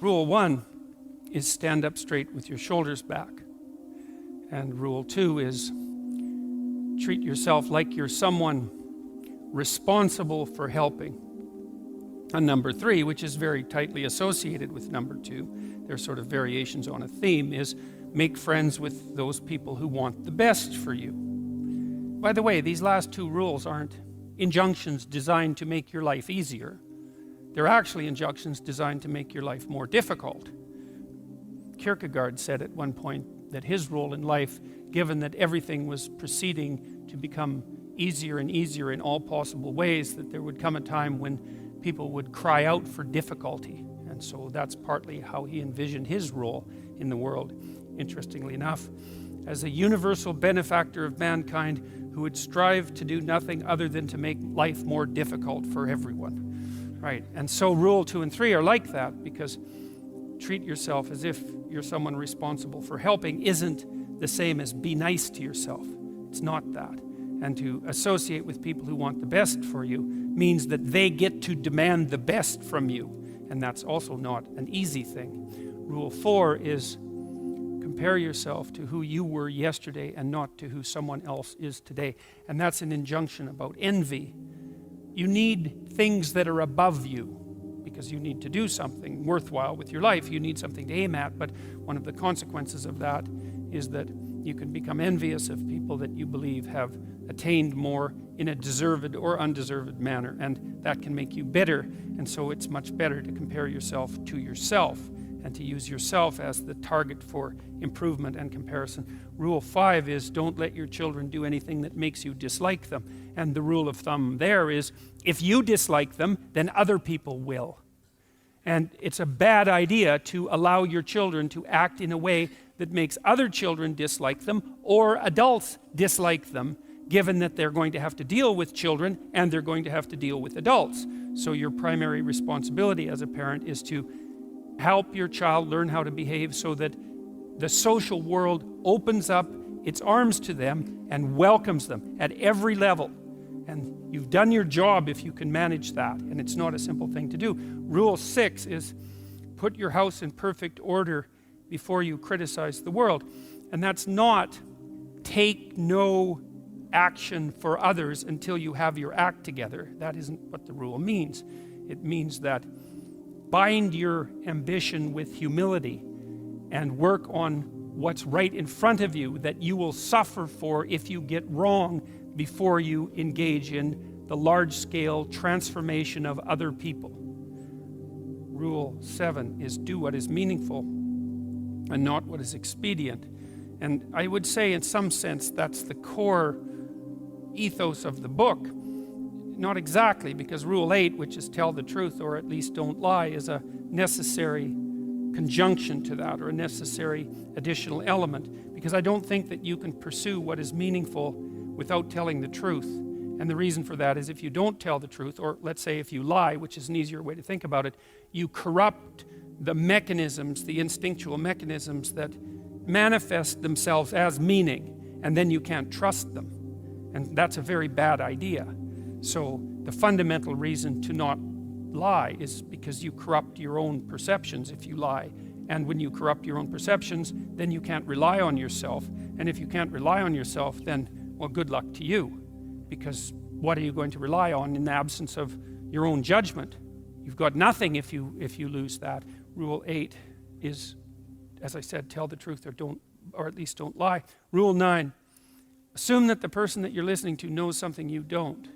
Rule 1 is stand up straight with your shoulders back. And rule 2 is treat yourself like you're someone responsible for helping. And number 3, which is very tightly associated with number 2, they're sort of variations on a theme, is make friends with those people who want the best for you. By the way, these last 2 rules aren't injunctions designed to make your life easier. They're actually injunctions designed to make your life more difficult. Kierkegaard said at one point that his role in life, given that everything was proceeding to become easier and easier in all possible ways, that there would come a time when people would cry out for difficulty. And so that's partly how he envisioned his role in the world. Interestingly enough, as a universal benefactor of mankind who would strive to do nothing other than to make life more difficult for everyone. Right, and so rule 2 and 3 are like that, because treat yourself as if you're someone responsible for helping isn't the same as be nice to yourself. It's not that. And to associate with people who want the best for you means that they get to demand the best from you. And that's also not an easy thing. Rule 4 is compare yourself to who you were yesterday and not to who someone else is today. And that's an injunction about envy. You need things that are above you because you need to do something worthwhile with your life. You need something to aim at, but one of the consequences of that is that you can become envious of people that you believe have attained more in a deserved or undeserved manner, and that can make you bitter. And so it's much better to compare yourself to yourself and to use yourself as the target for improvement and comparison. Rule 5 is don't let your children do anything that makes you dislike them. And the rule of thumb there is if you dislike them, then other people will. And it's a bad idea to allow your children to act in a way that makes other children dislike them or adults dislike them, given that they're going to have to deal with children and they're going to have to deal with adults. So your primary responsibility as a parent is to help your child learn how to behave so that the social world opens up its arms to them and welcomes them at every level. And you've done your job if you can manage that, and it's not a simple thing to do. Rule 6 is put your house in perfect order before you criticize the world. And that's not take no action for others until you have your act together. That isn't what the rule means. It means that bind your ambition with humility and work on what's right in front of you that you will suffer for if you get wrong before you engage in the large-scale transformation of other people. Rule 7 is do what is meaningful and not what is expedient. And I would say in some sense that's the core ethos of the book. Not exactly, because rule 8, which is tell the truth or at least don't lie, is a necessary conjunction to that, or a necessary additional element, because I don't think that you can pursue what is meaningful without telling the truth. And the reason for that is if you don't tell the truth, or let's say if you lie, which is an easier way to think about it, you corrupt the mechanisms, the instinctual mechanisms that manifest themselves as meaning, and then you can't trust them. And that's a very bad idea. So the fundamental reason to not lie is because you corrupt your own perceptions if you lie. And when you corrupt your own perceptions, then you can't rely on yourself. And if you can't rely on yourself, then, well, good luck to you. Because what are you going to rely on in the absence of your own judgment? You've got nothing if you lose that. Rule 8 is, as I said, tell the truth or at least don't lie. Rule 9, assume that the person that you're listening to knows something you don't.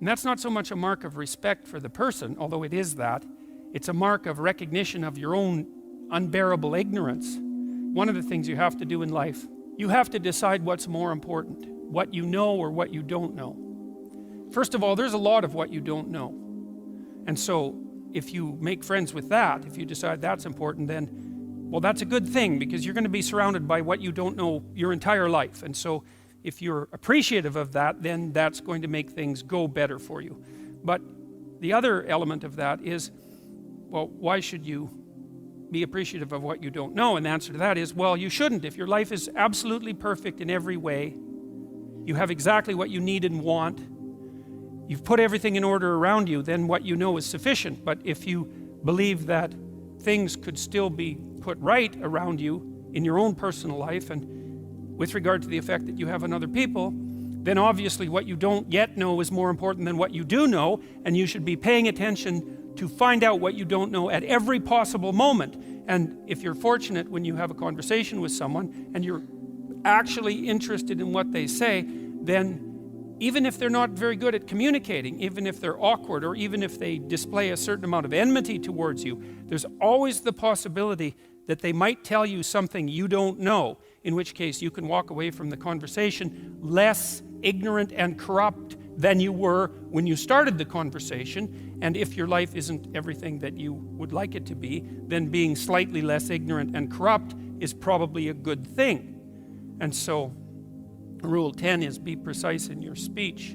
And that's not so much a mark of respect for the person, although it is that. It's a mark of recognition of your own unbearable ignorance. One of the things you have to do in life, you have to decide what's more important, what you know or what you don't know. First of all, there's a lot of what you don't know. And so if you make friends with that, if you decide that's important, then, well, that's a good thing, because you're going to be surrounded by what you don't know your entire life. And so if you're appreciative of that, then that's going to make things go better for you. But the other element of that is, well, why should you be appreciative of what you don't know? And the answer to that is, well, you shouldn't. If your life is absolutely perfect in every way, you have exactly what you need and want, you've put everything in order around you, then what you know is sufficient. But if you believe that things could still be put right around you in your own personal life and with regard to the effect that you have on other people, then obviously what you don't yet know is more important than what you do know, and you should be paying attention to find out what you don't know at every possible moment. And if you're fortunate when you have a conversation with someone and you're actually interested in what they say, then even if they're not very good at communicating, even if they're awkward, or even if they display a certain amount of enmity towards you, there's always the possibility that they might tell you something you don't know, in which case you can walk away from the conversation less ignorant and corrupt than you were when you started the conversation. And if your life isn't everything that you would like it to be, then being slightly less ignorant and corrupt is probably a good thing. And so Rule 10 is be precise in your speech.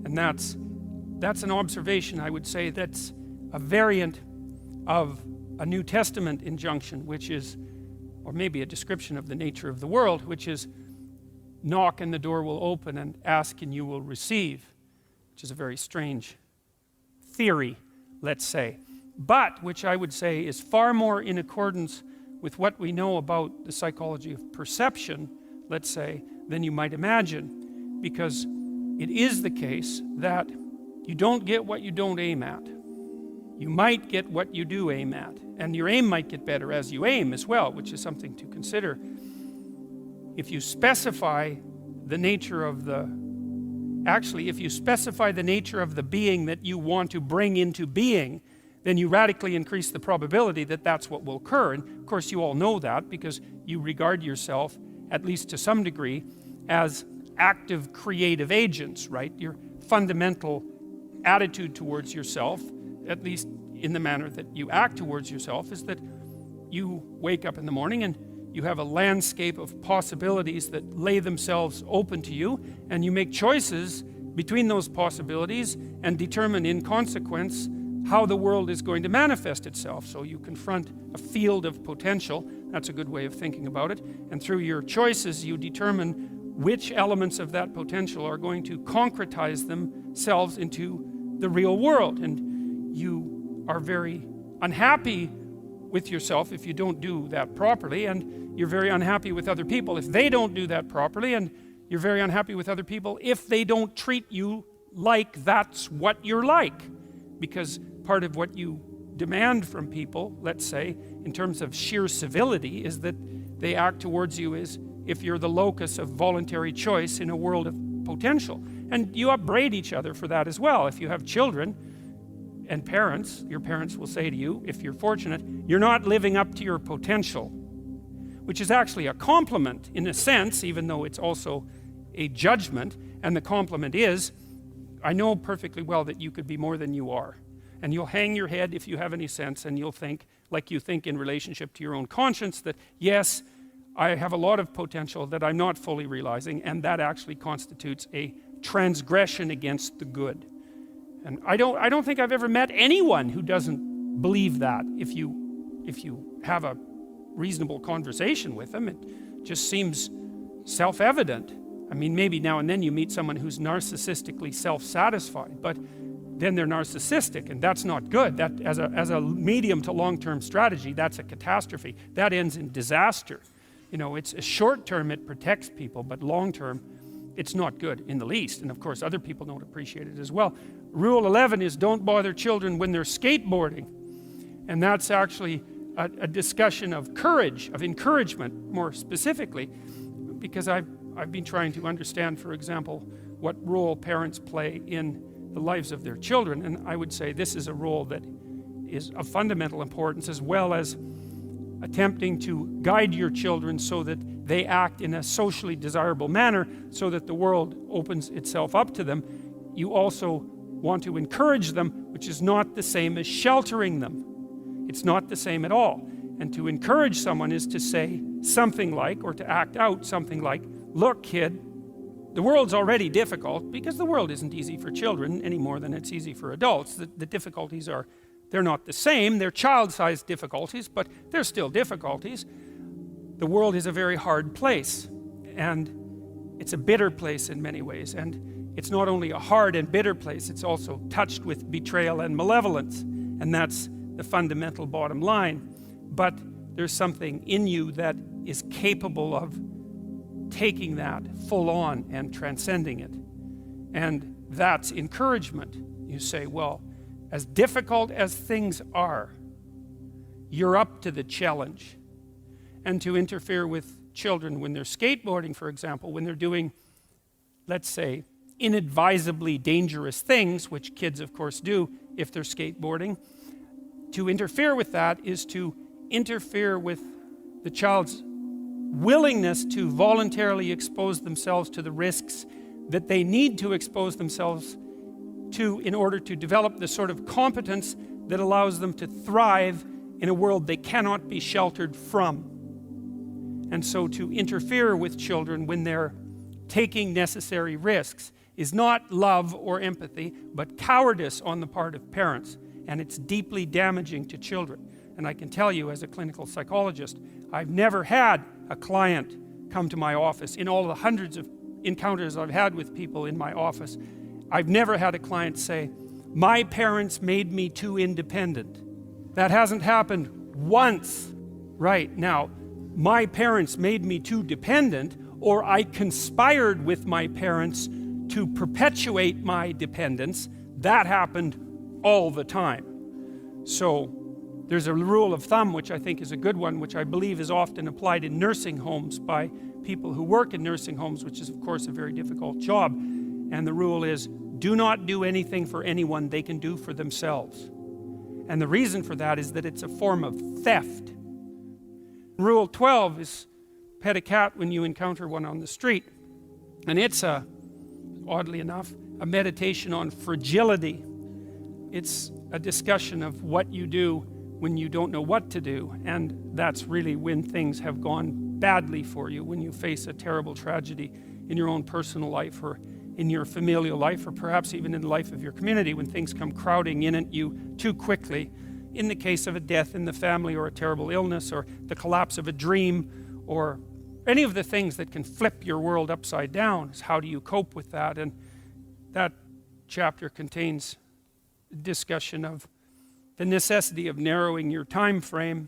And that's an observation, I would say, that's a variant of a New Testament injunction, which is, or maybe a description of the nature of the world, which is knock and the door will open, and ask and you will receive, which is a very strange theory, let's say, but which I would say is far more in accordance with what we know about the psychology of perception, let's say, than you might imagine, because it is the case that you don't get what you don't aim at. You might get what you do aim at, and your aim might get better as you aim as well, which is something to consider. If you specify the nature of the being that you want to bring into being, then you radically increase the probability that that's what will occur. And of course you all know that because you regard yourself, at least to some degree, as active creative agents, right? Your fundamental attitude towards yourself, at least in the manner that you act towards yourself, is that you wake up in the morning and you have a landscape of possibilities that lay themselves open to you, and you make choices between those possibilities and determine in consequence how the world is going to manifest itself. So you confront a field of potential. That's a good way of thinking about it. And through your choices, you determine which elements of that potential are going to concretize themselves into the real world. And you are very unhappy with yourself if you don't do that properly, and you're very unhappy with other people if they don't do that properly, and you're very unhappy with other people if they don't treat you like that's what you're like. Because part of what you demand from people, let's say, in terms of sheer civility, is that they act towards you as if you're the locus of voluntary choice in a world of potential. And you upbraid each other for that as well. If you have children and parents, your parents will say to you, if you're fortunate, you're not living up to your potential, which is actually a compliment in a sense, even though it's also a judgment. And the compliment is, I know perfectly well that you could be more than you are. And you'll hang your head if you have any sense, and you'll think like you think in relationship to your own conscience, that yes, I have a lot of potential that I'm not fully realizing, and that actually constitutes a transgression against the good. And I don't think I've ever met anyone who doesn't believe that. If you have a reasonable conversation with them, it just seems self-evident. I mean, maybe now and then you meet someone who's narcissistically self-satisfied, but then they're narcissistic, and that's not good. That as a medium to long-term strategy, that's a catastrophe. That ends in disaster. You know, it's a short term, it protects people, but long term, it's not good in the least. And of course, other people don't appreciate it as well. Rule 11 is don't bother children when they're skateboarding. And that's actually a discussion of courage, of encouragement more specifically, because I've been trying to understand, for example, what role parents play in the lives of their children. And I would say this is a role that is of fundamental importance, as well as attempting to guide your children so that they act in a socially desirable manner so that the world opens itself up to them. You also want to encourage them, which is not the same as sheltering them. It's not the same at all. And to encourage someone is to say something like, or to act out something like, look, kid, the world's already difficult, because the world isn't easy for children any more than it's easy for adults. The difficulties are, they're not the same. They're child-sized difficulties, but they're still difficulties. The world is a very hard place, and it's a bitter place in many ways. And it's not only a hard and bitter place, it's also touched with betrayal and malevolence. And that's the fundamental bottom line. but there's something in you that is capable of taking that full on and transcending it. And that's encouragement. You say, well, as difficult as things are, you're up to the challenge. And to interfere with children when they're skateboarding, for example, when they're doing, let's say, inadvisably dangerous things, which kids of course do if they're skateboarding, to interfere with that is to interfere with the child's willingness to voluntarily expose themselves to the risks that they need to expose themselves to in order to develop the sort of competence that allows them to thrive in a world they cannot be sheltered from. And so to interfere with children when they're taking necessary risks is not love or empathy, but cowardice on the part of parents. And it's deeply damaging to children. And I can tell you, as a clinical psychologist, I've never had a client come to my office. In all the hundreds of encounters I've had with people in my office, I've never had a client say, my parents made me too independent. That hasn't happened once. Right, now, my parents made me too dependent, or I conspired with my parents to perpetuate my dependence. That happened all the time. So there's a rule of thumb, which I think is a good one, which I believe is often applied in nursing homes by people who work in nursing homes, which is of course a very difficult job. And the rule is, do not do anything for anyone they can do for themselves. And the reason for that is that it's a form of theft. Rule 12 is pet a cat when you encounter one on the street. And it's oddly enough, a meditation on fragility. It's a discussion of what you do when you don't know what to do. And that's really when things have gone badly for you, when you face a terrible tragedy in your own personal life or in your familial life, or perhaps even in the life of your community, when things come crowding in at you too quickly. In the case of a death in the family, or a terrible illness, or the collapse of a dream, or any of the things that can flip your world upside down, is how do you cope with that? And that chapter contains a discussion of the necessity of narrowing your time frame,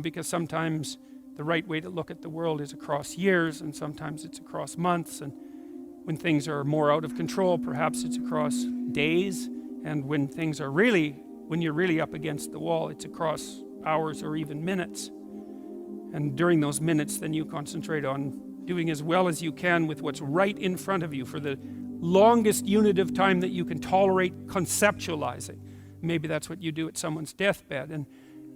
because sometimes the right way to look at the world is across years, and sometimes it's across months, and when things are more out of control, perhaps it's across days, and when you're really up against the wall, it's across hours or even minutes. And during those minutes, then you concentrate on doing as well as you can with what's right in front of you for the longest unit of time that you can tolerate conceptualizing. Maybe that's what you do at someone's deathbed. And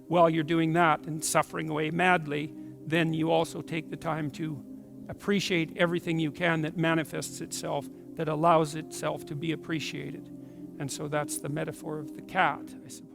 while you're doing that and suffering away madly, then you also take the time to appreciate everything you can that manifests itself, that allows itself to be appreciated. And so that's the metaphor of the cat, I suppose.